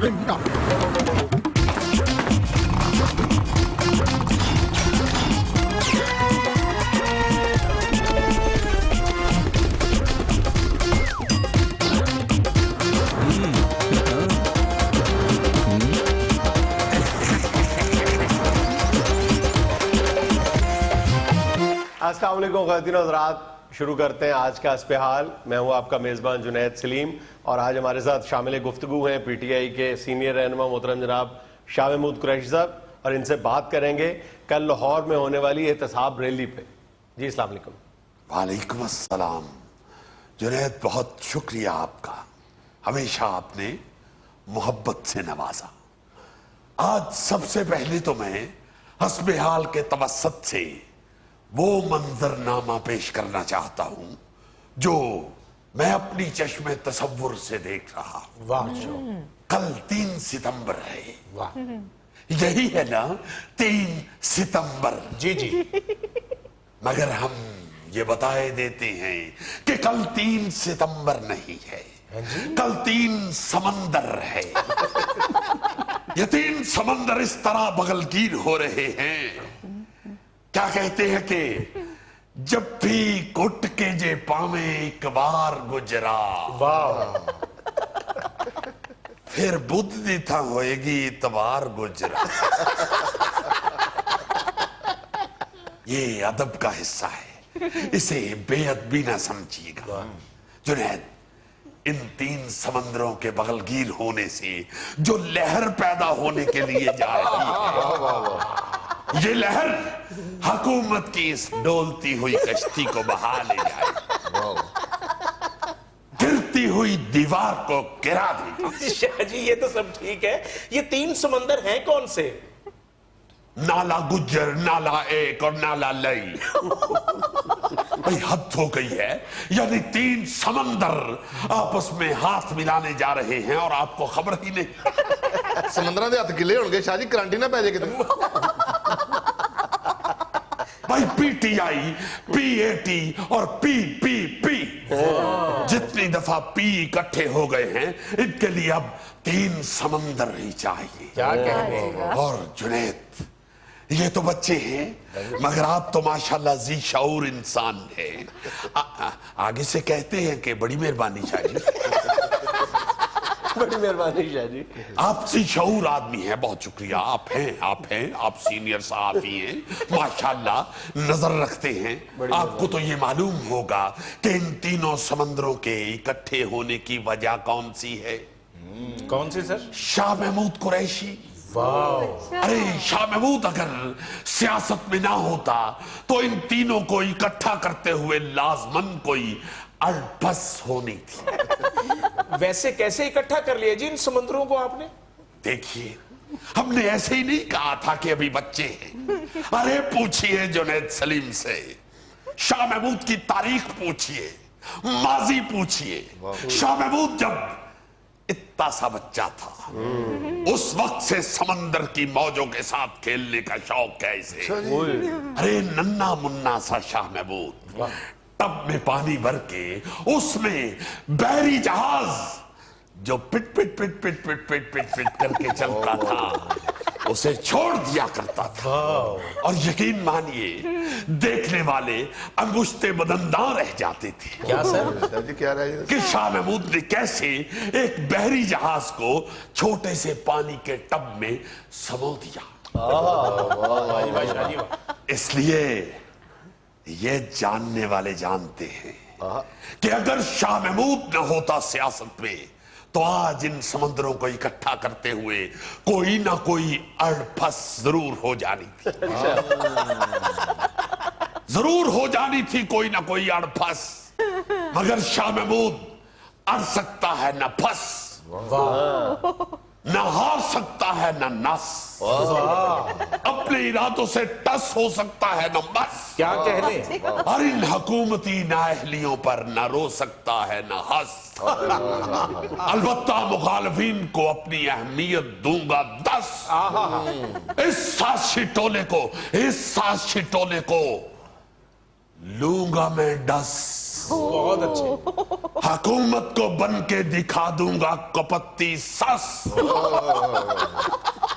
السلام علیکم خواتین و حضرات، شروع کرتے ہیں آج کا اسپہ حال۔ میں ہوں آپ کا میزبان جنید سلیم، اور آج ہمارے ساتھ شامل گفتگو ہیں پی ٹی آئی کے سینئر رہنما محترم جناب شاہ محمود قریشی صاحب، اور ان سے بات کریں گے کل لاہور میں ہونے والی احتساب ریلی پہ۔ جی السلام علیکم۔ وعلیکم السلام جنید، بہت شکریہ آپ کا، ہمیشہ آپ نے محبت سے نوازا۔ آج سب سے پہلے تو میں حسب حال کے توسط سے وہ منظرنامہ پیش کرنا چاہتا ہوں جو میں اپنی چشم تصور سے دیکھ رہا ہوں۔ واہ، کل 3 ستمبر ہے، یہی ہے نا 3 ستمبر؟ جی جی، مگر ہم یہ بتائے دیتے ہیں کہ کل 3 ستمبر نہیں ہے، کل 3 سمندر ہے۔ یہ 3 سمندر اس طرح بغلگیر ہو رہے ہیں، کیا کہتے ہیں کہ جب بھی گٹ کے جے پاویں ایک بار گجرا، واہ، پھر بدھ دی تھا ہوئے گی اتوار گجرا۔ یہ ادب کا حصہ ہے، اسے بے ادبی نہ سمجھیے گا۔ جنید، ان 3 سمندروں کے بغلگیر ہونے سے جو لہر پیدا ہونے کے لیے جا رہی ہے، یہ لہر حکومت کی اس ڈولتی ہوئی کشتی کو بہا لے جائے، گرتی ہوئی دیوار کو گرا دے گی۔ شاہ جی یہ تو سب ٹھیک ہے، یہ 3 سمندر ہیں کون سے؟ نالا گجر، نالا ایک اور نالا لئی۔ بھئی حد ہو گئی ہے، یعنی 3 سمندر آپس میں ہاتھ ملانے جا رہے ہیں اور آپ کو خبر ہی نہیں۔ سمندراں دے ہاتھ گلے ہون گے شاہ جی، کرانٹی نہ پے جائے کتے۔ بھائی P T I, P A T اور پی پی پی، جتنی دفعہ پی اکٹھے ہو گئے ہیں ان کے لیے اب 3 سمندر ہی چاہیے۔ کیا کہنے ہیں۔ اور جنید، یہ تو بچے ہیں مگر آپ تو ماشاءاللہ ذی شعور انسان ہیں۔ آگے سے کہتے ہیں کہ بڑی مہربانی شاہ جی۔ بڑی مہربانی شاہ جی۔ آپ ذی شعور آدمی ہیں، بہت شکریہ۔ آپ ہیں، آپ سینئر صحافی ہیں، ماشاءاللہ نظر رکھتے ہیں۔ آپ کو تو یہ معلوم ہوگا کہ ان 3 سمندروں کے اکٹھے ہونے کی وجہ کون سی ہے؟ کون سی سر؟ شاہ محمود قریشی۔ ارے شاہ محمود اگر سیاست میں نہ ہوتا تو ان 3 کو اکٹھا کرتے ہوئے لازمن کوئی اڑپس ہونی تھی۔ ویسے کیسے اکٹھا کر لیا جی ان سمندروں کو آپ نے؟ دیکھیے، ہم نے ایسے ہی نہیں کہا تھا کہ ابھی بچے ہیں۔ ارے پوچھئے جنید سلیم سے، شاہ محمود کی تاریخ پوچھئے، ماضی پوچھئے۔ شاہ محمود جب اتنا سا بچہ تھا، اس وقت سے سمندر کی موجوں کے ساتھ کھیلنے کا شوق کیسے؟ ارے ننا منا سا شاہ محمود، ٹب میں پانی بھر کے اس میں بحری جہاز جو پٹ پٹ پٹ پٹ پٹ پٹ پٹ پٹ کر کے چلتا تھا اسے چھوڑ دیا کرتا تھا، اور یقین مانیے دیکھنے والے انگشتے بدنداں رہ جاتے تھے۔ کیا سر؟ شاہ جی کیا رہا ہے؟ کہ شاہ محمود نے کیسے ایک بحری جہاز کو چھوٹے سے پانی کے ٹب میں سمو دیا۔ اس لیے یہ جاننے والے جانتے ہیں کہ اگر شاہ محمود نہ ہوتا سیاست میں تو آج ان سمندروں کو اکٹھا کرتے ہوئے کوئی نہ کوئی اڑپھس ضرور ہو جانی تھی، ضرور ہو جانی تھی کوئی نہ کوئی اڑپھس۔ مگر شاہ محمود اڑ سکتا ہے نہ پھس، نہ ہار سکتا ہے نہ نس، اپنے ارادوں سے ٹس ہو سکتا ہے نہ مس۔ کیا کہنے؟ اور ان حکومتی نااہلیوں پر نہ رو سکتا ہے نہ ہنس۔ البتہ مخالفین کو اپنی اہمیت دوں گا 10۔ اس سازشی ٹولے کو لوں گا میں 10۔ बहुत अच्छे। हुकूमत को बन के दिखा दूंगा कपत्ती सस,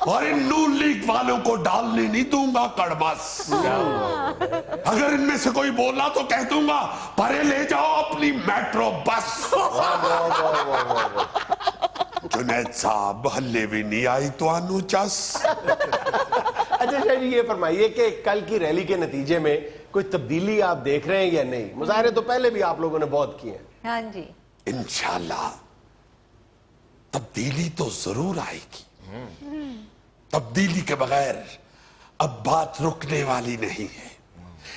और इन नून लीग वालों को डालने नहीं दूंगा कड़मस। अगर इनमें से कोई बोला तो कह दूंगा परे ले जाओ अपनी मेट्रो बस। जुनैद साहब हल्ले भी नहीं आई तो आनू चस। अच्छा शाह जी, ये फरमाइए कि कल की रैली के नतीजे में कोई तब्दीली आप देख रहे हैं या नहीं? मुजाहरे तो पहले भी आप लोगों ने बहुत किए हैं। हाँ जी। इंशाल्लाह तब्दीली तो जरूर आएगी। तब्दीली के बगैर अब बात रुकने वाली नहीं है।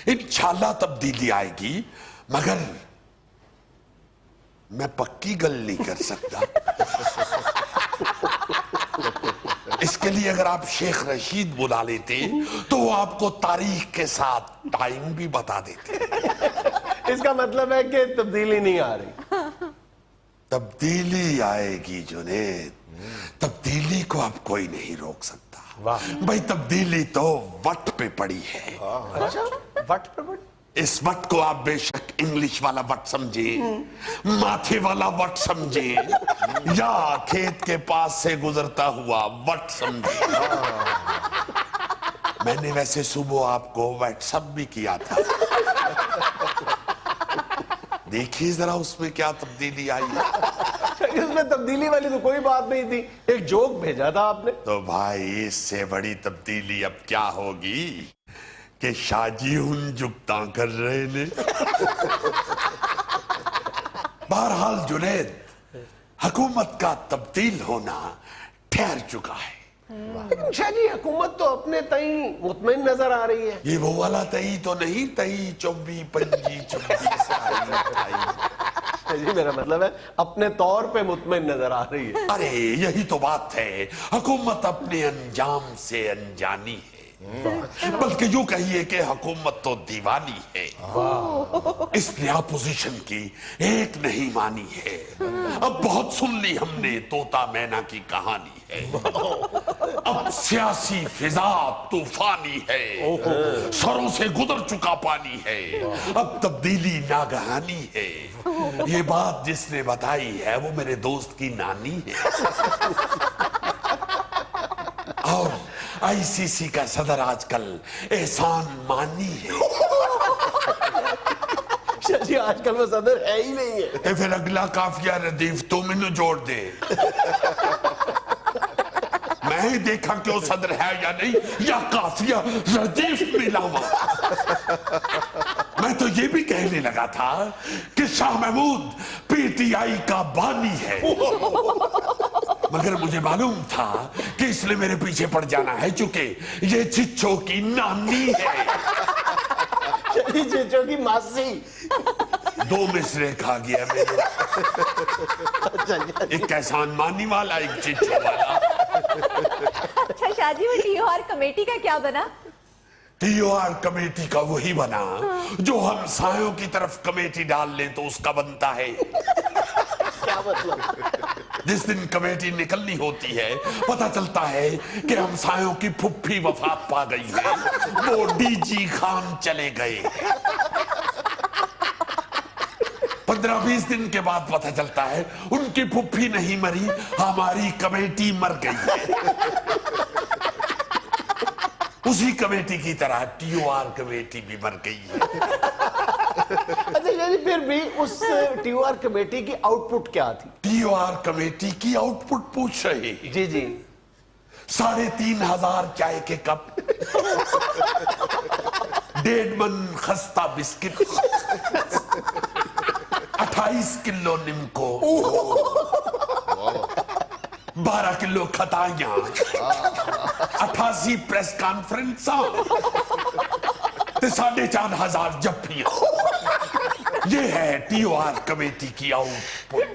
इंशाल्लाह तब्दीली आएगी, मगर मैं पक्की गल नहीं कर सकता। इसके लिए अगर आप शेख रशीद बुला लेते तो वो आपको तारीख के साथ टाइम भी बता देते। इसका मतलब है कि तब्दीली नहीं आ रही। तब्दीली आएगी जुनैद, तब्दीली को अब कोई नहीं रोक सकता। भाई तब्दीली तो वट पे पड़ी है। अच्छा, वट पे पड़ी? इस वट को आप बेशक इंग्लिश वाला वट समझे, माथे वाला वट समझे, या खेत के पास से गुजरता हुआ वट समझे। मैंने वैसे सुबह आपको व्हाट्सएप भी किया था, देखिए जरा उसमें क्या तब्दीली आई। इसमें तब्दीली वाली तो कोई बात नहीं थी, एक जोक भेजा था आपने। तो भाई इससे बड़ी तब्दीली अब क्या होगी कि शाजी हुन जुगता कर रहे ने। बहरहाल जुनैद, हुकूमत का तब्दील होना ठहर चुका है। शाह जी, हुकूमत तो अपने तई मुतमईन नजर आ रही है। ये वो वाला तई तो नहीं, तई चौबी पंजी चुब्बी शाह जी, मेरा मतलब है अपने तौर पे मुतमईन नजर आ रही है। अरे यही तो बात है, हुकूमत अपने अंजाम से अनजानी है, बल्कि यूं कहिए कि हुकूमत तो दीवानी है। इसने अपोजिशन की एक नहीं मानी है। अब बहुत सुन ली हमने तोता मैना की कहानी है। अब सियासी फिजा तूफानी है, सरों से गुजर चुका पानी है। अब तब्दीली नागहानी है। ये बात जिसने बताई है वो मेरे दोस्त की नानी है। और आईसीसी का सदर आजकल एहसान मानी है। शाह जी, आजकल वो सदर है ही नहीं है। फिर अगला काफिया रदीफ तू मैनू जोड़ दे। मैं ही देखा कि वो सदर है या नहीं, या काफिया रदीफ मिलावा। मैं तो ये भी कहने लगा था कि शाह महमूद पीटीआई का बानी है, मगर मुझे मालूम था कि इसलिए मेरे पीछे पड़ जाना है, चूंकि ये चिच्चो की नानी है। चिच्चो की मासी। दो मिसरे खा गया मेरे। एक एहसान मानी वाला, एक चिच्चो वाला। अच्छा शाह जी, वो टीओआर कमेटी का क्या बना? टीओआर कमेटी का वही बना जो हमसायों की तरफ कमेटी डाल ले तो उसका बनता है। क्या मतलब? जिस दिन कमेटी निकलनी होती है पता चलता है कि हमसायों की फुफ्फी वफात पा गई है, वो डीजी खान चले गए। 15-20 दिन के बाद पता चलता है उनकी फुफ्फी नहीं मरी, हमारी कमेटी मर गई है। उसी कमेटी की तरह टीओआर कमेटी भी मर गई है। अच्छा यानी फिर भी उस टीओआर कमेटी की आउटपुट क्या थी? टीओआर कमेटी की आउटपुट पूछ रहे हैं? जी जी। 3,500 चाय के कप, 1.5 मन खस्ता बिस्किट, 28 किलो निम्को, 12 किलो खताइयां, 88 प्रेस कॉन्फ्रेंस, 4,500 जफ्फियां। ये है टीओआर कमेटी की आउटपुट।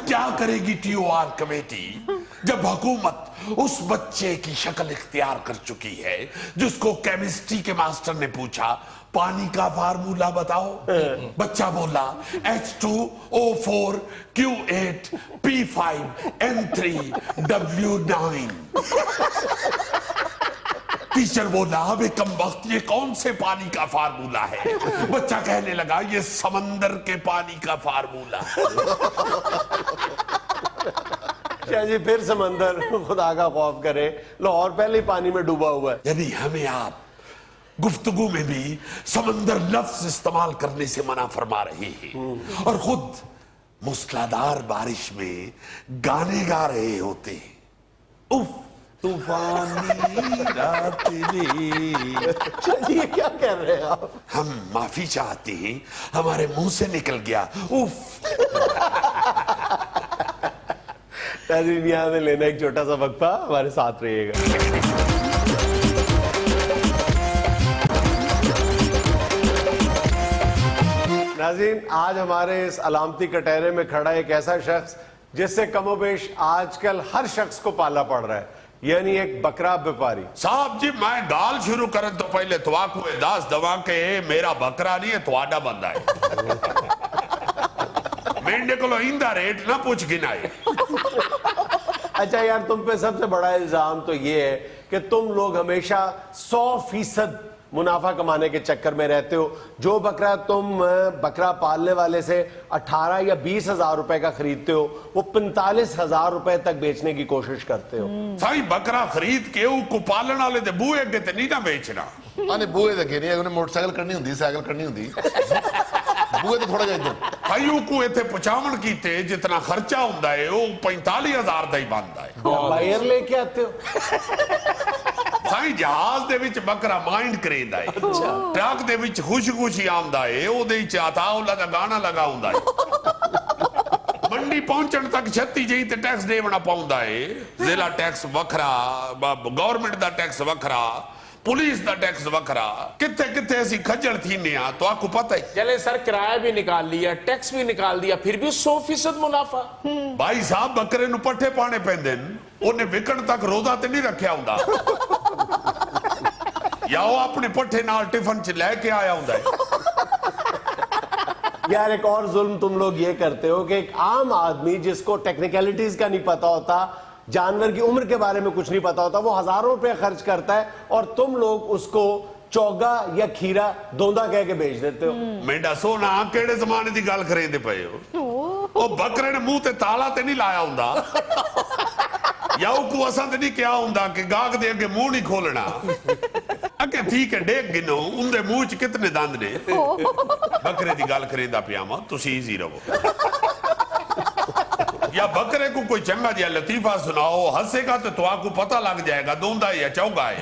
क्या करेगी टीओआर कमेटी जब हुकूमत उस बच्चे की शक्ल इख्तियार कर चुकी है जिसको केमिस्ट्री के मास्टर ने पूछा पानी का फार्मूला बताओ, बच्चा बोला H2O4 Q8 P5 N3 W9। Teacher बोला अबे कम वक्त ये कौन से पानी का फार्मूला है? बच्चा कहने लगा ये समंदर के पानी का फार्मूला है। शाह जी फिर समंदर खुदा का खौफ करे, लाहौर पहले ही पानी में डूबा हुआ है। यानी हमें आप गुफ्तगू में भी समंदर लफ्ज इस्तेमाल करने से मना फरमा रहे हैं और खुद मूसलाधार बारिश में गाने गा रहे होते हैं। उफ तूफानी रात में। शाह जी ये क्या कह रहे हैं आप? हम माफी चाहते हैं, हमारे मुंह से निकल गया उफ। नाज़रीन यहाँ में लेना एक छोटा सा वक्फा, हमारे साथ रहिएगा। नाज़रीन आज हमारे इस अलामती कटहरे में खड़ा एक ऐसा शख्स जिससे कमोबेश आजकल हर शख्स को पाला पड़ रहा है, यानी एक बकरा व्यापारी। साहब जी मैं गाल शुरू करन तो पहले तवाकू दास दवा के मेरा बकरा नहीं है थोड़ा बंदा है। मेंढे को इंदा रेट ना पूछ गिनाए। अच्छा यार तुम पे सबसे बड़ा इल्जाम तो ये है कि तुम लोग हमेशा 100% मुनाफा कमाने के चक्कर में रहते हो। जो बकरा तुम बकरा पालने वाले से 18 या 20 हजार रुपए का खरीदते हो वो 45,000 रुपए तक बेचने की कोशिश करते हो। साई बकरा खरीद के को पालन वाले दे बूहे अगे ते नहीं ना बेचना। आने बूहे दे नहीं उन्हें मोटरसाइकिल करनी हुंदी, साइकिल करनी हुंदी। बूहे तो थोड़ा जिहा भाई को इथे पहुंचावन कीते जितना खर्चा हुंदा है वो 45,000 दा ही बनदा है। बायर लेके आते हो। साई जहाज दे विच बकरा माइंड करेंदा है, ट्रक दे विच खुशी आंदा है, ओदे विच आताउल्ला दा गाना लगा हुंदा है। मंडी पहुंचण तक 36 जी ते टैक्स देवना पाउंदा है। जिला टैक्स वखरा, गवर्नमेंट दा टैक्स वखरा, पुलिस दा टैक्स वखरा, किथे किथे ऐसी खज्जल थीने आ तो आपको पता ही। चले सर किराया भी निकाल लिया, टैक्स भी निकाल दिया, फिर भी 100% मुनाफा। भाई साहब बकरे नु पट्ठे पाने पैंदे न, ओने विकण तक रोजा ते नहीं रखया हुंदा। या वो अपने पट्ठे नाल टिफन च लेके आया हुंदा है। यार एक और जुल्म तुम लोग ये करते हो कि एक आम आदमी जिसको टेक्निकलिटीज का नहीं पता होता, जानवर की उम्र के बारे में कुछ नहीं पता होता, वो हजारों रुपए खर्च करता है और तुम लोग उसको चौगा या खीरा दोंदा कह के बेच देते हो। मेंढा सोना केड़े जमाने दी गल करेंदे पए हो? ओ बकरे ने मुंह ते ताला ते नहीं लाया हुंदा या को असां ते नहीं क्या हुंदा कि गाग दे अगे मुंह नहीं खोलना। अगे ठीक है डेग गिनो उनदे मुंह च कितने दंद ने। बकरे दी गल करेंदा पिया मां तुसी इजी रहो। या बकरे को कोई चंगा जिहा लतीफा सुनाओ, हंसेगा तो आपको पता लग जाएगा दोंदा है या चौगा है।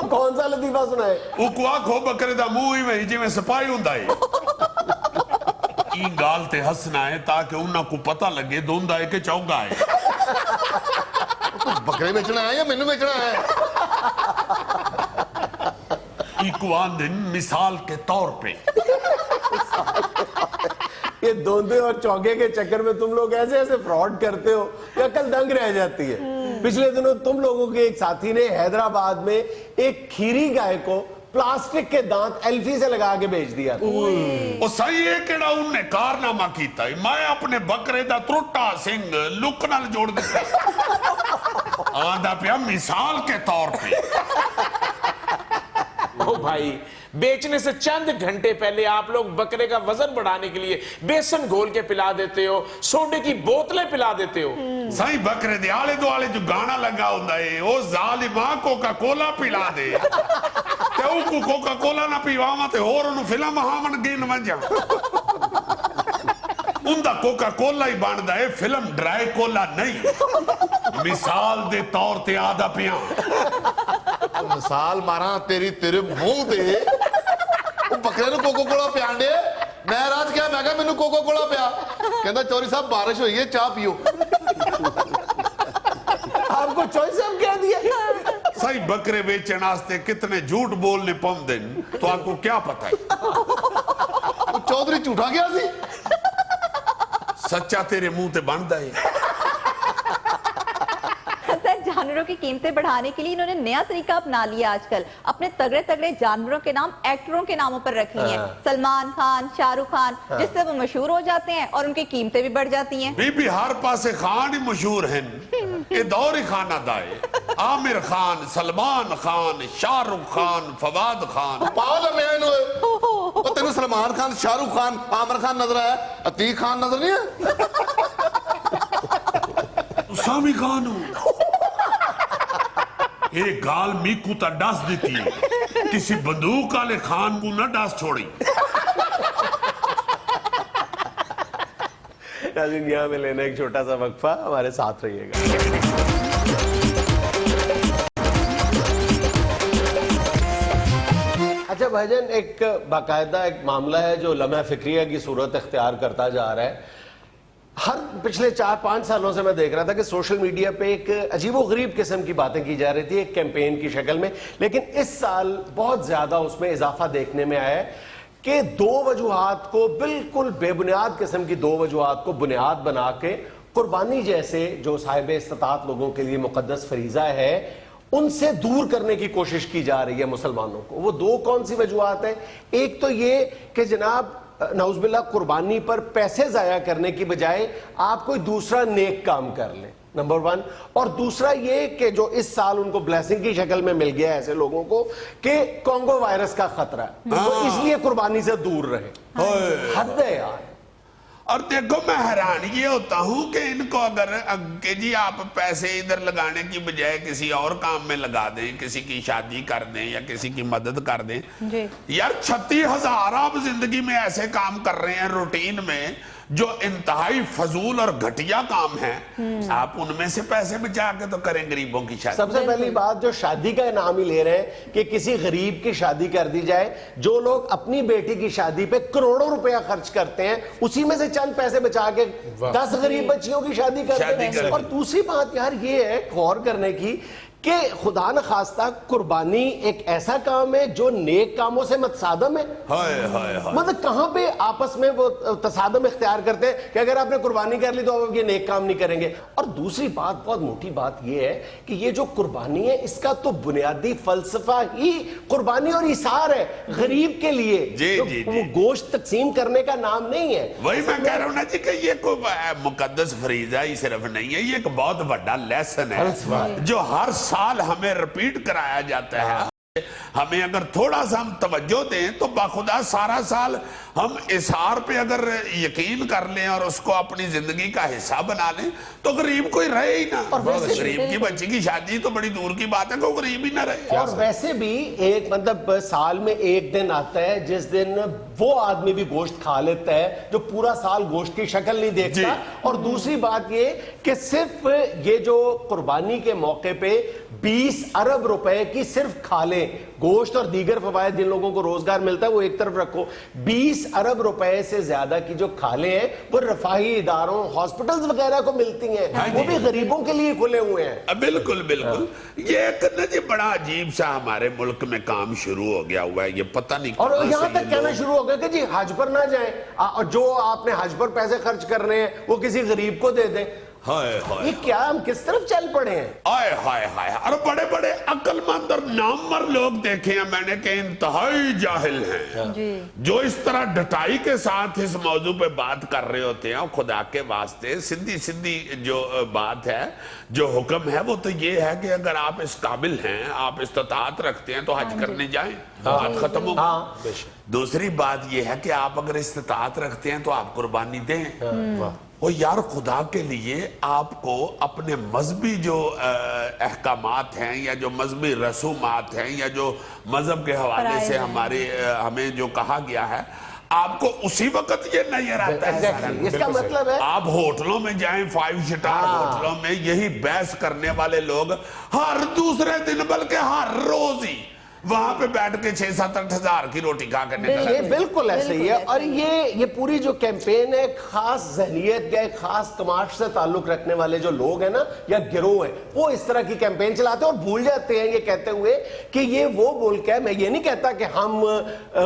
कौन सा लतीफा सुनाए? वो आखो बकरे दा मुंह ही में जिवें सिपाही हुंदा है। ई गाल ते हंसना है ताकि उन्हां को पता लगे दोंदा है कि चौगा है। बकरे बेचना है या मैनू बेचना है? इकवान दिन मिसाल के तौर पे ये दोंदे और चौके के चक्कर में तुम लोग ऐसे ऐसे फ्रॉड करते हो कि अकल दंग रह जाती है। पिछले दिनों तुम लोगों के एक साथी ने हैदराबाद में एक खीरी गाय को प्लास्टिक के दांत एल्फी से लगा के बेच दिया। ओ सही है केड़ा उन्हें कारनामा कीता है। मैं अपने बकरे दा त्रुट्टा सिंह लुक नाल जोड़ दिता। आंदा पिया मिसाल के तौर पे। ओ भाई बेचने से चंद घंटे पहले आप लोग बकरे का वजन बढ़ाने के लिए बेसन घोल के पिला देते हो, सोडे की बोतलें पिला देते हो। सही बकरे दे आले दुआले जो गाना लगा हुंदा है ओ जालिमा कोका कोला पिला दे ते ओ कोका कोला ना पीवावा ते होर ओनु फिल्म हावन गिन वंजा। उनदा कोका कोला ही बनदा है, फिल्म ड्राई कोला नहीं। मिसाल दे तौर ते आदा पिया मिसाल मारा तेरे मुंह ते बकरे नु कोको कोला पियान दे। मैं रात क्या मैं कहा मैनू कोको कोला पिया, कहंदा चौरी साहब बारिश हुई है चाह पियो। आपको चॉइस हम क्या दिया? सही बकरे बेचने वास्ते कितने झूठ बोलने पौंदे तो आपको क्या पता है। चौधरी झूठा गया सी, सच्चा तेरे मुंह ते बनदा है। सर जानवरों की कीमतें बढ़ाने के लिए इन्होंने नया तरीका अपना लिया आजकल। अपने तगड़े तगड़े जानवरों के नाम एक्टरों के नामों पर रख लिए हैं। सलमान खान, शाहरुख खान, जिससे वो मशहूर हो जाते हैं और उनकी कीमतें भी बढ़ जाती हैं। बीबी हर पासे खान ही मशहूर हैं, ये दौर ही खाना दाए। आमिर खान, सलमान खान, शाहरुख खान, फवाद खान। पागल मैं इन्हों तेन सलमान खान, शाहरुख खान, आमिर खान नजर आया, अतीक खान नजर नहीं है? सामी खान हूं। ये गाल मीकू ता डास देती है, किसी बंदूक वाले खान को ना डास छोड़ी। नाज़रीन, यहाँ में लेना एक छोटा सा वक्फा, हमारे साथ रहिएगा। अच्छा भाईजान, एक बाकायदा एक मामला है जो लम्हा फिक्रिया की सूरत इख्तियार करता जा रहा है। हर पिछले 4-5 सालों से मैं देख रहा था कि सोशल मीडिया पे एक अजीबोगरीब किस्म की बातें की जा रही थी एक कैंपेन की शक्ल में, लेकिन इस साल बहुत ज्यादा उसमें इजाफा देखने में आया है कि दो वजूहात को, बिल्कुल बेबुनियाद किस्म की दो वजूहात को बुनियाद बना के कुर्बानी जैसे जो साहिब इस्तिताअत लोगों के लिए मुकद्दस फरीजा है उनसे दूर करने की कोशिश की जा रही है मुसलमानों को। वो दो कौन सी वजूहात है? एक तो ये कि जनाब नौज़ुबिल्लाह कुर्बानी पर पैसे जाया करने की बजाय आप कोई दूसरा नेक काम कर लें, नंबर 1। और दूसरा ये कि जो इस साल उनको ब्लेसिंग की शक्ल में मिल गया है ऐसे लोगों को कि कांगो वायरस का खतरा है, तो इसलिए कुर्बानी से दूर रहे। हद है यार। और देखो, मैं हैरान ये होता हूं कि इनको अगर कि जी आप पैसे इधर लगाने की बजाय किसी और काम में लगा दें, किसी की शादी कर दें या किसी की मदद कर दें जी। यार 36,000 आप जिंदगी में ऐसे काम कर रहे हैं रूटीन में जो इंतहाई फजूल और घटिया काम है, आप उनमें से पैसे बचा के तो करें गरीबों की शादी। सबसे पहली बात, जो शादी का इनाम ही ले रहे हैं कि किसी गरीब की शादी कर दी जाए। जो लोग अपनी बेटी की शादी पे करोड़ों रुपया खर्च करते हैं, उसी में से चंद पैसे बचा के 10 गरीब बच्चियों की शादी करते हैं। और दूसरी बात यार ये है गौर करने की कि खुदा न खास्ता कुर्बानी एक ऐसा काम है जो नेक कामों से मतसादम है। हाय हाय हाय। मतलब कहां पे आपस में वो तसादम इख्तियार करते हैं कि अगर आपने कुर्बानी कर ली तो आप ये नेक काम नहीं करेंगे। और दूसरी बात, बहुत मोटी बात ये है कि ये जो कुर्बानी है इसका तो बुनियादी फलसफा ही कुर्बानी और इसार है गरीब के लिए। जी, तो जी, वो जी। गोश्त तकसीम करने का नाम नहीं है। वही मैं कह रहा हूं ना जी कि ये कोई मुकद्दस फरीजा ही सिर्फ नहीं है, ये एक बहुत बड़ा लेसन है जो हर साल हमें रिपीट कराया जाता है। हमें अगर थोड़ा सा हम तवज्जो दें तो बाखुदा सारा साल हम इशार पे अगर यकीन कर लें और उसको अपनी जिंदगी का हिस्सा बना लें तो गरीब कोई रहे ही ना। और वैसे गरीब की बच्ची की शादी तो बड़ी दूर की बात है, कोई गरीब ही ना रहे। और वैसे भी एक मतलब साल में एक दिन आता है जिस दिन वो आदमी भी गोश्त खा लेता है जो पूरा साल गोश्त की शक्ल नहीं देखता। और दूसरी बात ये कि सिर्फ ये जो कुर्बानी के मौके पे 20 अरब रुपए की सिर्फ खालें, गोश्त और दीगर फवायद जिन लोगों को रोजगार मिलता है वो एक तरफ रखो, 20 अरब रुपए से ज्यादा की जो खालें हैं वो रफाही इदारों, हॉस्पिटल्स वगैरह को मिलती हैं, वो भी गरीबों के लिए खुले हुए हैं। बिल्कुल बिल्कुल। ये एक ना जी बड़ा अजीब सा हमारे मुल्क में काम शुरू हो गया हुआ है, ये पता नहीं। और यहां तक कहना शुरू हो गया कि जी हज पर ना जाएं, और जो आपने हज पर पैसे खर्च कर रहे हैं वो किसी गरीब को दे दें। हाय हाय। ये क्या, हम किस तरफ चल पड़े हैं? हाय हाय हाय। और बड़े बड़े अक्लमंद और नामवर लोग देखे हैं मैंने कि इंतहाई जाहिल हैं जी। जो इस तरह डटाई के साथ इस मौजू पे बात कर रहे होते हैं। और खुदा के वास्ते सीधी सीधी जो बात है, जो हुक्म है वो तो ये है कि अगर आप इस काबिल हैं, आप इस्तिताअत रखते हैं तो हज करने जाएं, बात खत्म हो गई। दूसरी बात ये है कि आप अगर इस्तिताअत रखते हैं तो आप कुर्बानी दें। और यार खुदा के लिए आपको अपने मजहबी जो अहकामात हैं या जो मजहबी रसूमात हैं या जो मजहब के हवाले से हमारे हमें जो कहा गया है, आपको उसी वक्त ये नजर आता है। इसका मतलब है आप होटलों में जाएं, 5 स्टार होटलों में यही बहस करने वाले लोग हर दूसरे दिन बल्कि हर रोज ही वहां पे बैठ के 6-7-8 हजार की रोटी खा कर निकल। ये बिल्कुल ऐसे ही है। और ये पूरी जो कैंपेन है खास जहनियत या खास कमाश से ताल्लुक रखने वाले जो लोग हैं ना या गिरोह है, वो इस तरह की कैंपेन चलाते हैं और भूल जाते हैं ये कहते हुए कि ये वो मुल्क है। मैं ये नहीं कहता कि हम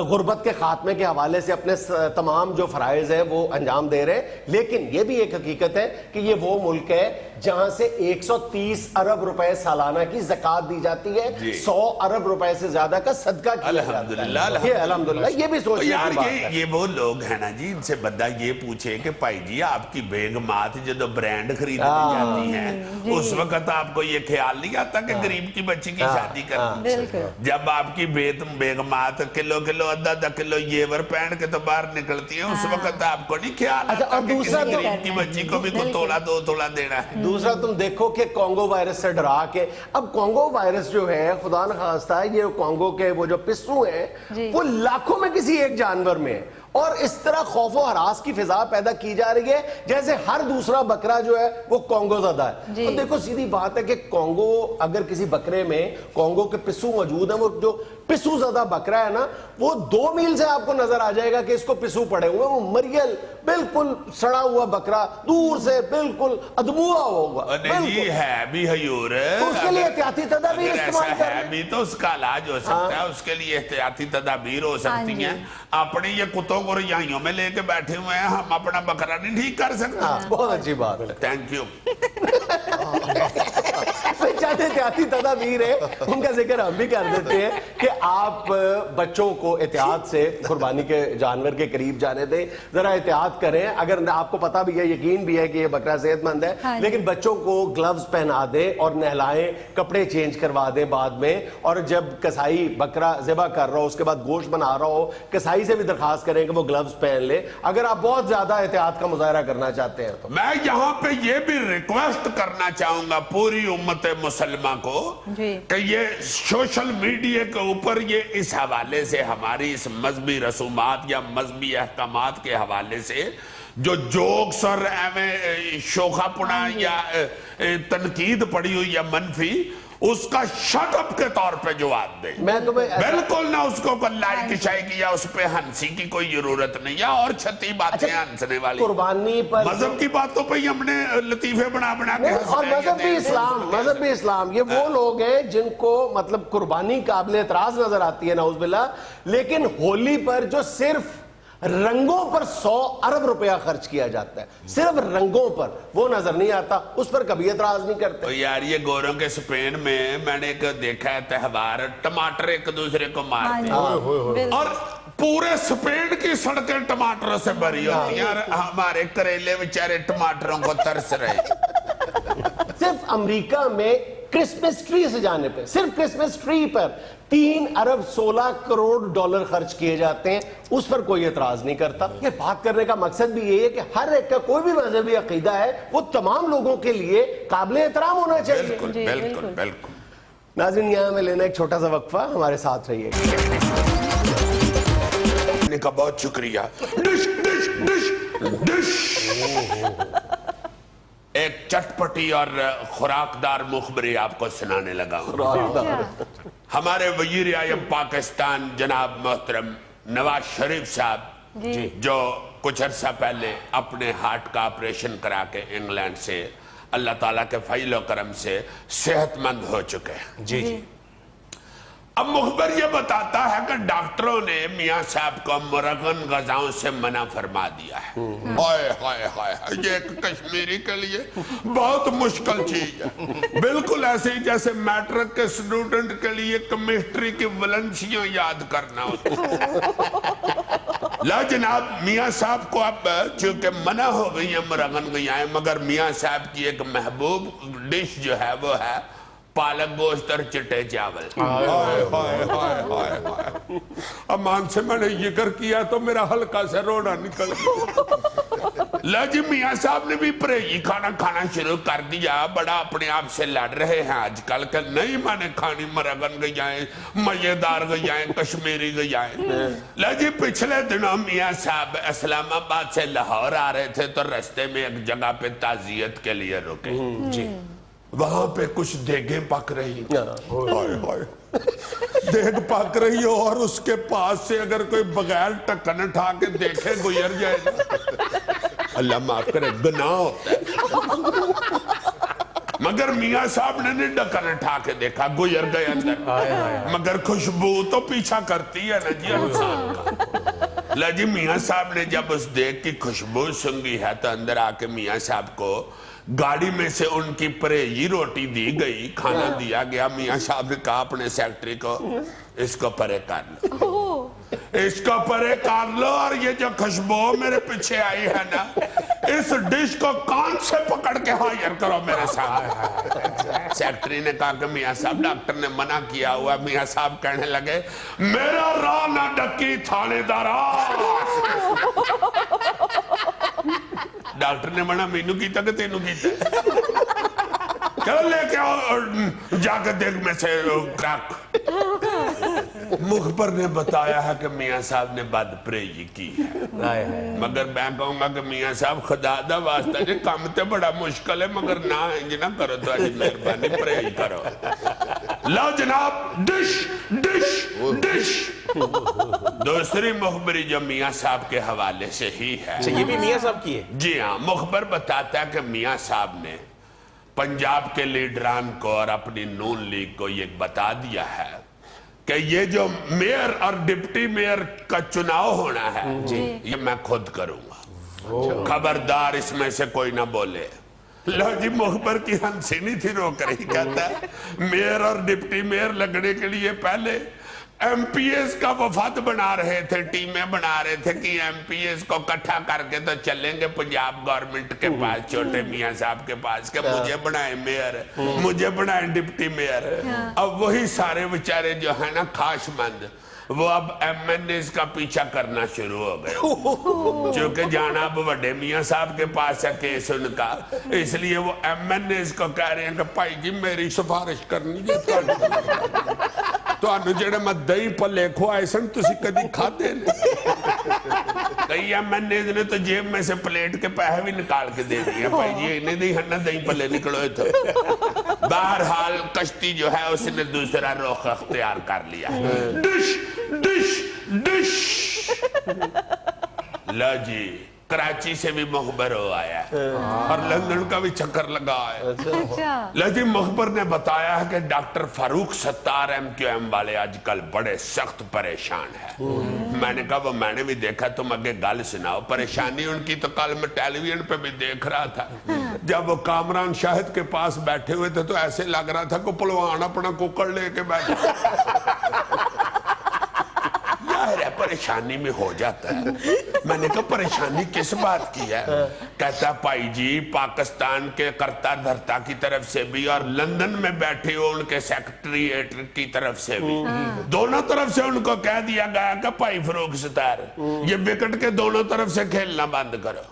गुर्बत के खात्मे के हवाले से अपने तमाम जो फराइज है वो अंजाम दे रहे हैं, लेकिन ये भी एक हकीकत है कि ये वो मुल्क है जहां से 130 अरब रुपए सालाना की ज़कात दी जाती है, 100 अरब रुपए से ज्यादा का सदका किया जाता है। ये अल्हम्दुलिल्लाह, ये भी सोचने यार की बात है। ये वो लोग हैं ना जी, इनसे बंदा ये पूछे कि भाई जी आपकी बेगमात जो ब्रांड खरीदने जाती है उस वक्त आपको ये ख्याल नहीं आता कि गरीब की बच्ची की शादी करनी। जब आपकी बेगमात किलो किलो आधा किलो येवर पहन के तो बाहर निकलती है, उस वक्त आपको नहीं ख्याल आता कि किसी गरीब की बच्ची को भी को तोला 2 तोला देना है। दूसरा तुम देखो कि कॉन्गो वायरस से डरा के, अब कॉन्गो वायरस जो है खुदा न खास्ता है, ये कॉन्गो के वो जो पिस्सू हैं वो लाखों में किसी एक जानवर में है, और इस तरह खौफ और हरास की फिजा पैदा की जा रही है जैसे हर दूसरा बकरा जो है वो कॉन्गो ज़दा है। और देखो सीधी बात है कि कॉन्गो, अगर किसी बकरे में कॉन्गो के पिस्सू मौजूद है, वो जो पिस्सू ज़दा बकरा है ना, वो 2 मील से आपको नजर आ जाएगा कि इसको पिस्सू पड़े हुए, वो मरियल बिल्कुल सड़ा हुआ बकरा दूर से बिल्कुल अदमुआ होगा। नहीं है भी हजूर, तो उसके लिए एहतियाती तदाबीर इस्तेमाल ऐसा है भी तो उसका इलाज हो सकता है, उसके लिए एहतियाती तदाबीर हो सकती हैं। अपने ये कुत्तों को रजाइयों में लेके बैठे हुए हैं, हम अपना बकरा नहीं ठीक कर सकते। बहुत अच्छी बात है, थैंक यू। चाहते एहतियाती तदाबीर है, उनका जिक्र हम भी कर देते हैं कि आप बच्चों को एहतियात से कुर्बानी के जानवर के करीब जाने दें, जरा एहतियात करें। अगर आपको पता भी है, यकीन भी है कि ये बकरा सेहतमंद है, लेकिन बच्चों को ग्लव्स पहना दें और नहलाएं, कपड़े चेंज करवा दें बाद में, और जब कसाई बकरा ज़िबा कर रहा हो, उसके बाद गोश्त बना रहा हो, कसाई से भी दरखास्त करें कि वो ग्लव्स पहन ले, अगर आप बहुत ज्यादा एहतियात का मुजाहरा करना चाहते हैं तो। मैं यहाँ पे ये भी रिक्वेस्ट करना चाहूंगा पूरी उम्मत मुसलमान को कि ये सोशल मीडिया के ऊपर ये इस हवाले से हमारी इस मजहबी रसूमात या मजहबी अहकामात के हवाले से जो जोक्स और शोखापुना या तनकीद पड़ी हुई या मनफी, उसका शटअप के तौर पे जवाब दे। मैं तुम्हें बिल्कुल ना उसको लाइक शाइक या उस पे हंसी की कोई जरूरत नहीं है, और 36 बातें हंसने वाली। कुर्बानी पर मजहब की बातों पे ही हमने लतीफे बना बना के और मजहब भी इस्लाम, ये वो लोग हैं जिनको मतलब कुर्बानी काबिल एतराज नजर आती है नाउज़ुबिल्लाह, लेकिन होली पर जो सिर्फ रंगों पर 100 अरब रुपया खर्च किया जाता है, सिर्फ रंगों पर, वो नजर नहीं आता, उस पर कभी एतराज नहीं करते। तो यार ये गोरों के स्पेन में मैंने एक देखा है त्योहार, टमाटर एक दूसरे को मारते हैं और पूरे स्पेन की सड़कें टमाटरों से भरी होती हैं, और हमारे करेले बेचारे टमाटरों को तरस रहे। सिर्फ अमेरिका में क्रिसमस ट्री सजाने पे, सिर्फ क्रिसमस ट्री पर 3 अरब 16 करोड़ डॉलर खर्च किए जाते हैं, उस पर कोई एतराज नहीं करता। ये बात करने का मकसद भी ये है कि हर एक का कोई भी मजहबी अकीदा है वो तमाम लोगों के लिए काबिल एहतराम होना चाहिए। बिल्कुल बिल्कुल बिल्कुल। नाज़रीन, यहाँ में लेना एक छोटा सा वक्फा, हमारे साथ रहिए। का बहुत शुक्रिया। डिश डिश डिश डिश एक चटपटी और खुराकदार मुखबरी आपको सुनाने लगा हूं। हमारे वजीर आज़म पाकिस्तान जनाब मोहतरम नवाज शरीफ साहब जो कुछ अर्सा पहले अपने हार्ट का ऑपरेशन करा के इंग्लैंड से अल्लाह ताला के फजल व करम से सेहतमंद हो चुके हैं। जी जी। अब मुखबर ये बताता है कि डॉक्टरों ने मियां साहब को मुरगन गजाओं से मना फरमा दिया है। हाय हाय हाय, ये एक कश्मीरी के लिए बहुत मुश्किल चीज है, बिल्कुल ऐसे ही जैसे मैट्रिक के स्टूडेंट के लिए केमिस्ट्री की वैलेंसियां याद करना होता है। ला जनाब, मियां साहब को अब चूंकि मना हो गई है मुरगन गजाएं, मगर मियां साहब की एक महबूब डिश जो है वो है पालक गोश्त और चिट्टे चावल। हाय हाय हाय हाय। अमान से मैंने जिक्र किया तो मेरा हल्का से रोना निकल गया। लाजी मियां साहब ने भी परहेजी खाना खाना शुरू कर दिया, बड़ा अपने आप से लड़ रहे हैं आजकल के, नहीं मैंने खानी मरगन गजाएं, मजेदार गजाएं, कश्मीरी गजाएं। लाजी पिछले दिनों मियां साहब इस्लामाबाद से लाहौर आ रहे थे तो रास्ते में एक जगह पे ताजियत के लिए रुके जी। वहां पे कुछ देगें पक रही, देग पक रही हो और उसके पास से अगर कोई बगैर ढक्कन उठा के देखे गुजर जाए, अल्लाह माफ करे, गुनाह होता है। मगर मियां साहब ने नहीं ढक्कन उठा के देखा, गुजर गए अंदर, मगर खुशबू तो पीछा करती है ना जी इंसान का। लाजी मियां साहब ने जब उस देग की खुशबू सूंघी है तो अंदर आके मियां साहब को गाड़ी में से उनकी परेजी रोटी दी गई, खाना दिया गया। मियाँ साहब ने कहा अपने सेक्रेटरी को, इसको परे कर लो, इसको परे कर लो, और ये जो खुशबू मेरे पीछे आई है ना, इस डिश को कान से पकड़ के हायर करो मेरे साथ। सेक्रेटरी ने कहा कि मियाँ साहब डॉक्टर ने मना किया हुआ। मियाँ साहब कहने लगे, मेरा राह ना डकी थानेदारा। डॉक्टर ने मना मैनू कीता कि तेनू कीता? चलो लेके आओ जाकर देख में से क्रैक। मुखबर ने बताया है कि मियाँ साहब ने बदपरहेजी की है, मगर मैं कहूंगा कि मियाँ साहब खुदा दा वास्ता जी काम ते बड़ा मुश्किल है, मगर ना इंज ना करो, तो मेहरबानी परहेज करो। लो जनाब, डिश डिश डिश। दूसरी मुखबरी जो मियाँ साहब के हवाले से ही है। अच्छा, ये भी मियाँ साहब की है? जी हाँ, मुखबर बताता है कि मियाँ साहब ने पंजाब के लीडरान को और अपनी नून लीग को ये बता दिया है कि ये जो मेयर और डिप्टी मेयर का चुनाव होना है ये मैं खुद करूंगा, खबरदार इसमें से कोई ना बोले। लो जी, मुखबर की हंसी नहीं थी रोक रही। कहता है मेयर और डिप्टी मेयर लगने के लिए पहले एमपीएस का वफद बना रहे थे, टीमें बना रहे थे कि एमपीएस को इकट्ठा करके तो चलेंगे पंजाब गवर्नमेंट के पास, छोटे मियाँ साहब के पास, कि मुझे बनाए मेयर, मुझे बनाए डिप्टी मेयर। अब वही सारे बेचारे जो है ना खासमंद, वो अब एमएनएस का पीछा करना शुरू हो गए, क्योंकि जाना अब बड़े मियाँ साहब के पास है केस उनका, इसलिए वो एमएनएस को कह रहे हैं कि भाई जी मेरी सिफारिश करनी है, ਤੁਹਾਨੂੰ ਜਿਹੜੇ ਮੈਂ ਦਹੀਂ ਭੱਲੇ ਖਵਾਏ ਸਨ ਤੁਸੀਂ ਕਦੀ ਖਾਦੇ नहीं? कई एमएनएज ने तो जेब में से प्लेट के पैसे भी निकाल के दे दिए, भाई जी इन्हें नहीं हन्ना दही भल्ले निकलो तो। बहरहाल कश्ती जो है उसने दूसरा रुख अख्तियार कर लिया। Dish dish dish. लो जी, कराची से भी मुखबर हो आया और लंदन का भी चक्कर लगा है। लेकिन मुखबर ने बताया है कि डॉक्टर फारूक सत्तार एमक्यूएम वाले आजकल बड़े सख्त परेशान है। मैंने कहा वो मैंने भी देखा, तुम आगे गल सुनाओ। परेशानी उनकी तो कल मैं टेलीविजन पे भी देख रहा था, जब वो कामरान शाहिद के पास बैठे हुए थे तो ऐसे लग रहा था को पहलवान अपना कुकड़ लेके बैठे। परेशानी में हो जाता है। मैंने कहा परेशानी किस बात की है? कहता भाई जी पाकिस्तान के कर्ता धर्ता की तरफ से भी और लंदन में बैठे हो उनके सेक्रेटरीट की तरफ से भी, दोनों तरफ से उनको कह दिया गया कि भाई फारूक सत्तार ये विकेट के दोनों तरफ से खेलना बंद करो।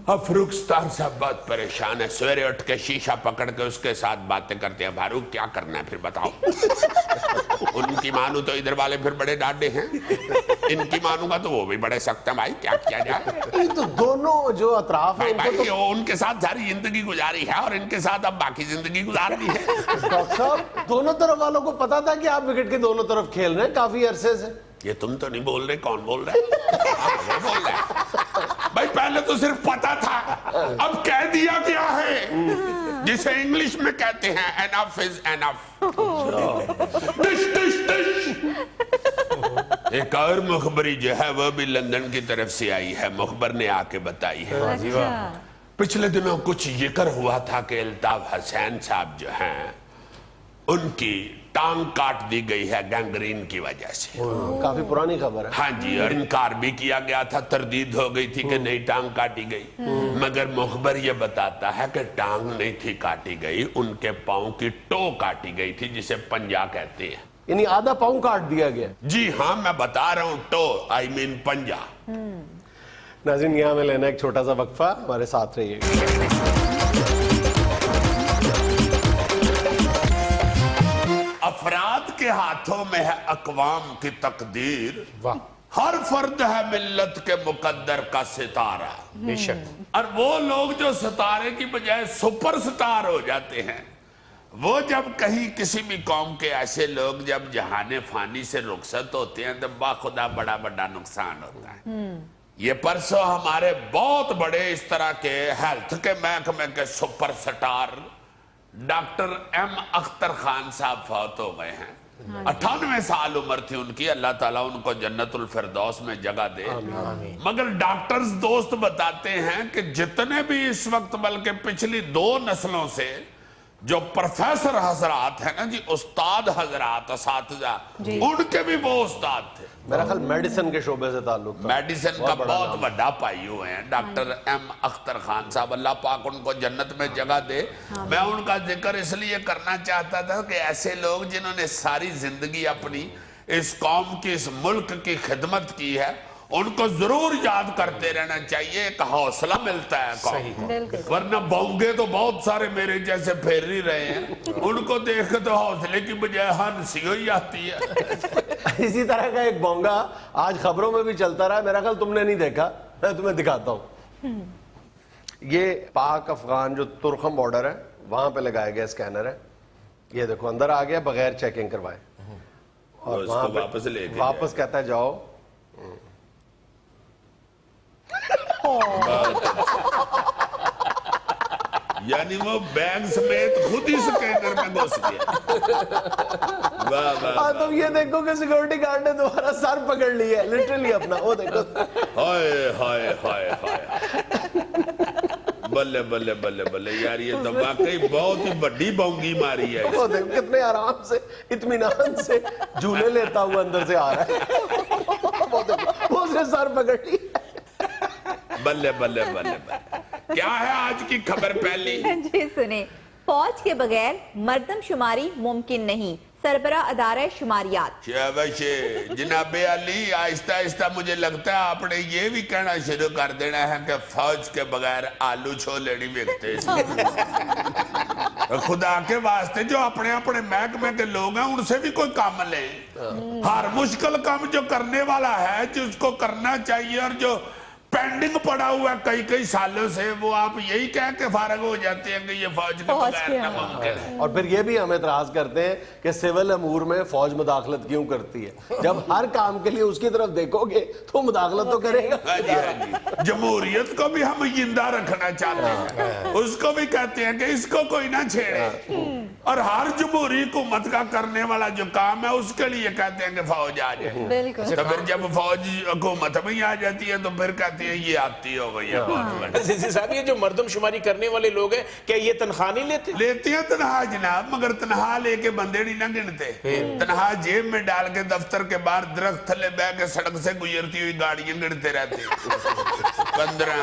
अब फारूक सत्तार साहब बहुत परेशान है, सवेरे उठ के शीशा पकड़ के उसके साथ बातें करते हैं, फारूक क्या करना है फिर बताओ। उनकी मानू तो इधर वाले फिर बड़े डांडे हैं, इनकी मानूंगा तो वो भी बड़े सख्त हैं, भाई क्या किया जाए। तो दोनों जो अतराफ है भाई तो उनके साथ सारी जिंदगी गुजारी है और इनके साथ अब बाकी जिंदगी गुजारनी है। डॉक्टर साहब दोनों तरफ वालों को पता था कि आप विकेट के दोनों तरफ खेल रहे हैं काफी अरसे से? ये तुम तो नहीं बोल रहे, कौन बोल रहा है? वो बोल रहा है। भाई पहले तो सिर्फ पता था, अब कह दिया क्या है, जिसे इंग्लिश में कहते हैं enough is enough. Dish dish dish. एक और मुखबरी जो है वो भी लंदन की तरफ से आई है, मुखबर ने आके बताई है। पिछले दिनों कुछ जिक्र हुआ था कि अल्ताफ हुसैन साहब जो हैं उनकी टांग काट दी गई है गैंग्रीन की वजह से। काफी पुरानी खबर है। हाँ जी, और इनकार भी किया गया था, तरदीद हो गई थी कि नहीं टांग काटी गई, मगर मुखबर ये बताता है कि टांग नहीं थी काटी गई, उनके पांव की टो काटी गई थी जिसे पंजा कहते हैं। यानी आधा पाँव काट दिया गया? जी हाँ, मैं बता रहा हूँ टो आई मीन पंजा। नाज़रीन यहाँ में लेना एक छोटा सा वक्फा, हमारे साथ रहिएगा। अफराद के हाथों में है अकवाम की तकदीर, हर फर्द है मिल्लत के मुकद्दर का सितारा। बेशक। और वो लोग जो सितारे की बजाय सुपर स्टार हो जाते हैं, वो जब कहीं किसी भी कौम के ऐसे लोग जब जहाने फानी से रुखसत होते हैं तो बाखुदा बड़ा बड़ा नुकसान होता है। ये परसों हमारे बहुत बड़े इस तरह के हेल्थ के महकमे के super star doctor M Akhtar Khan साहब फौत हो गए हैं। 98 साल उम्र थी उनकी, अल्लाह ताला उनको जन्नतुल फिरदौस में जगह दे। मगर डॉक्टर्स दोस्त बताते हैं कि जितने भी इस वक्त बल्कि पिछली 2 नस्लों से जो प्रोफेसर हजरात हैं ना जी, उस्ताद हजरात, असातिज़ा, उनके भी वो उस्ताद थे। मेरा ख्याल मेडिसिन के शोबे से ताल्लुक था। मेडिसिन का बहुत बड़ा पाई हुए हैं डॉक्टर एम अख्तर खान साहब, अल्लाह पाक उनको जन्नत में जगह दे। मैं उनका जिक्र इसलिए करना चाहता था कि ऐसे लोग जिन्होंने सारी जिंदगी अपनी इस कौम की, इस मुल्क की खिदमत की है, उनको जरूर याद करते रहना चाहिए, एक हौसला मिलता है कौम को। वरना बोंगे तो बहुत सारे मेरे जैसे फेर ही रहे हैं, उनको देख के तो हौसले की बजाय हंसी ही आती है। इसी तरह का एक बोंगा आज खबरों में भी चलता रहा, मेरा ख्याल तुमने नहीं देखा, मैं तुम्हें दिखाता हूँ। ये पाक अफगान जो तुर्खम बॉर्डर है वहां पे लगाया गया स्कैनर है। ये देखो अंदर आ गया बगैर चेकिंग करवाए, और वहां पे वापस कहता है जाओ। यानी वो बैग समेत खुद ही स्कैनर में घुस गया। वाह वाह। हाँ, तुम ये देखो कि सिक्योरिटी गार्ड ने दोबारा सर पकड़ लिया है लिटरली अपना, वो देखो। हाय हाय हाय हाय, बल्ले बल्ले बल्ले बल्ले यार, ये तो वाकई बहुत ही बड़ी बोंगी मारी है। वो देखो कितने आराम से इत्मीनान से झूले लेता हुआ अंदर से आ रहा है। वो देखो उसने सर पकड़ लिया। बल्ले बल्ले बल्ले बल्ले। क्या है आज की खबर पहली? जी सुने, फौज के बगैर मर्दमशुमारी मुमकिन नहीं, सरबरा अदारा शुमारियात। जनाबे अली, आहिस्ता आहिस्ता मुझे लगता है आपने ये भी कहना शुरू कर देना है कि फौज के बगैर आलू छोले नहीं बिकते। खुदा के वास्ते जो अपने अपने महकमे के लोग हैं उनसे भी कोई काम ले। हर मुश्किल काम जो करने वाला है, जिसको करना चाहिए और जो पेंडिंग पड़ा हुआ कई कई सालों से, वो आप यही कह के फारग हो जाते हैं कि ये फौज के बगैर नामुमकिन है। और फिर ये भी हम एतराज करते हैं कि सिविल अमूर में फौज मुदाखलत क्यों करती है, जब हर काम के लिए उसकी तरफ देखोगे तो मुदाखलत तो करेगा। हाँ जी, हाँ जी। जमहूरियत को भी हम जिंदा रखना चाहते हैं, उसको भी कहते हैं कि इसको कोई ना छेड़े, और हर जमहूरी हुकूमत का करने वाला जो काम है उसके लिए कहते हैं कि फौज आ जाए। तो फिर जब फौज हुकूमत में आ जाती है तो फिर कहते हैं ये आती हो गई है। साहब, ये जो मर्दमशुमारी करने वाले लोग हैं, क्या ये तनख्वाह नहीं लेते? लेते हैं तनख्वाह जनाब, मगर तनख्वाह लेके बंदे नहीं ना गिनते। तनख्वाह जेब में डाल के दफ्तर के बाहर दरख्त थले बह के सड़क से गुजरती हुई गाड़ियां गिनते रहते। 15,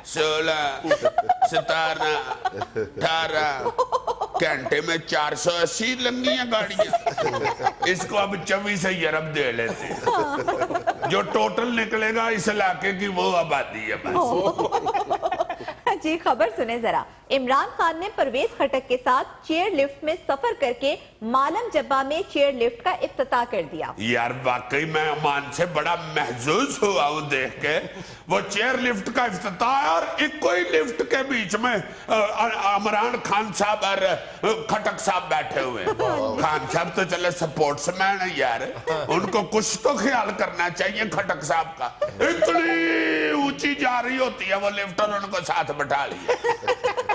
16, 17, 18 घंटे में 480 लंगियां गाड़ियां। इसको अब 24 अरब दे लेते हैं, जो टोटल निकलेगा इस इलाके की वो आबादी है बस। जी खबर सुने जरा, इमरान खान ने परवेज खटक के साथ चेयर लिफ्ट में सफर करके मालम जब्बा में चेयर लिफ्ट का इफ्तिताह कर दिया। यार वाकई मैं अमान से बड़ा महजूज हुआ हूँ देख के। वो चेयर लिफ्ट का इफ्तिताह है और एक कोई लिफ्ट के बीच में इमरान खान साहब और खटक साहब बैठे हुए हैं। खान साहब तो चले स्पोर्ट्समैन है यार, उनको कुछ तो ख्याल करना चाहिए खटक साहब का। इतनी ऊंची जा रही होती है वो लिफ्ट और उनको साथ बैठा लिया।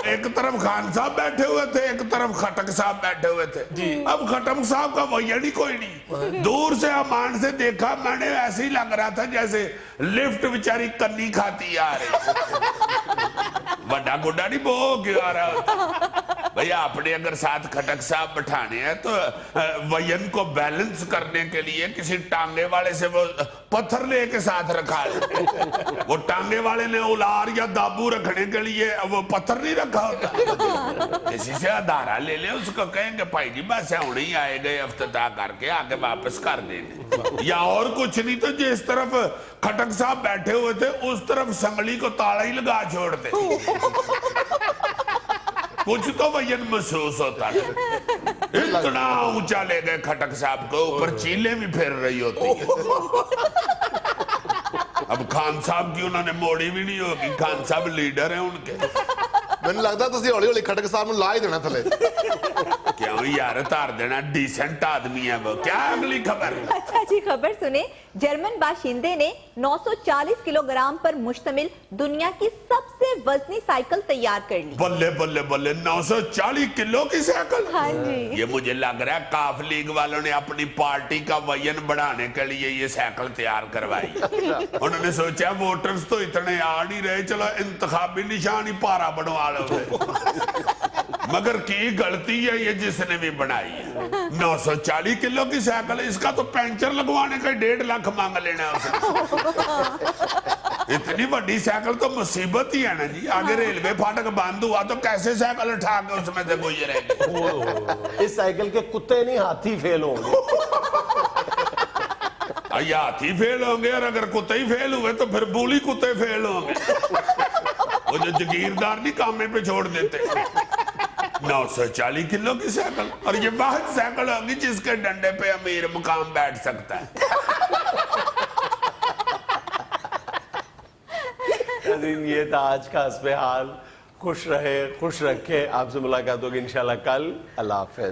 एक तरफ खान साहब बैठे हुए थे, एक तरफ खटक साहब बैठे हुए थे। अब खटक साहब का वजन ही कोई नहीं। दूर से अमान से देखा मैंने, ऐसे ही लग रहा था जैसे लिफ्ट बेचारी कन्नी खाती आ रही। बड़ा गुड्डा नहीं बो क्यों आ रहा भैया। आपने अगर साथ खटक साहब बैठाने हैं तो वजन को बैलेंस करने के लिए किसी टांगे वाले से वो पत्थर लेके साथ रखा है। वो टांगे वाले ने उलार या दाबू रखने के लिए वो पत्थर नहीं रखा होता। किसी से आधारा ले ले, उसको कहेंगे भाई जी बस होने ही आए गए, इफ्तिताह करके आगे वापस कर देंगे। या और कुछ नहीं तो जिस तरफ खटक साहब बैठे हुए थे उस तरफ संगली को ताला ही लगा छोड़ते। कुछ तो वजन महसूस होता है। इतना ऊंचा ले गए खटक साहब को, ऊपर चीलें भी फेर रही होती है। अब खान साहब की उन्होंने मोड़ी भी नहीं होगी, खान साहब लीडर है उनके। ਮੈਨੂੰ ਲੱਗਦਾ ਤੁਸੀਂ ਹੌਲੀ ਹੌਲੀ ਖਟਕ ਸਾਹਿਬ ਨੂੰ ਲਾ ਹੀ ਦੇਣਾ ਥੱਲੇ। क्यों यार तार देना, डिसेंट आदमी है वो। क्या अगली खबर? अच्छा जी, खबर सुने। जर्मन बाशिंदे ने 940 किलोग्राम पर मुश्तमिल दुनिया की सबसे वजनी साइकिल तैयार कर ली। बल्ले बल्ले बल्ले, 940 किलो की साइकिल। हाँ जी। ये मुझे लग रहा है काफ लीग वालों ने अपनी पार्टी का वजन बढ़ाने के लिए ये साइकिल तैयार करवाई। उन्होंने सोचा वोटर्स तो इतने आ नहीं रहे, चलो इंतखाबी निशान ही पारा बनवा लो। मगर की गलती है ये जिसने भी बनाई है। 940 किलो की साइकिल, इसका तो पंचर लगवाने का 1.5 लाख मांग लेना उसने। इतनी बड़ी साइकिल तो मुसीबत ही है ना जी। आगे रेलवे फाटक बंद हुआ तो कैसे साइकिल उठा के उसमें से गुजरेगी? इस साइकिल के कुत्ते नहीं हाथी फेल होंगे। या हाथी फेल होंगे, और अगर कुत्ते ही फेल हुए तो फिर बूली कुत्ते फेल होंगे। वो जो जागीरदार नहीं कामे पे छोड़ देते। 940 किलो की साइकिल, और ये वाहिद साइकिल होगी जिसके डंडे पे अमीर मुकाम बैठ सकता है। ये था आज का हस्बे हाल। खुश रहे, खुश रखे। आपसे मुलाकात होगी इंशाल्लाह कल। अल्लाह हाफिज।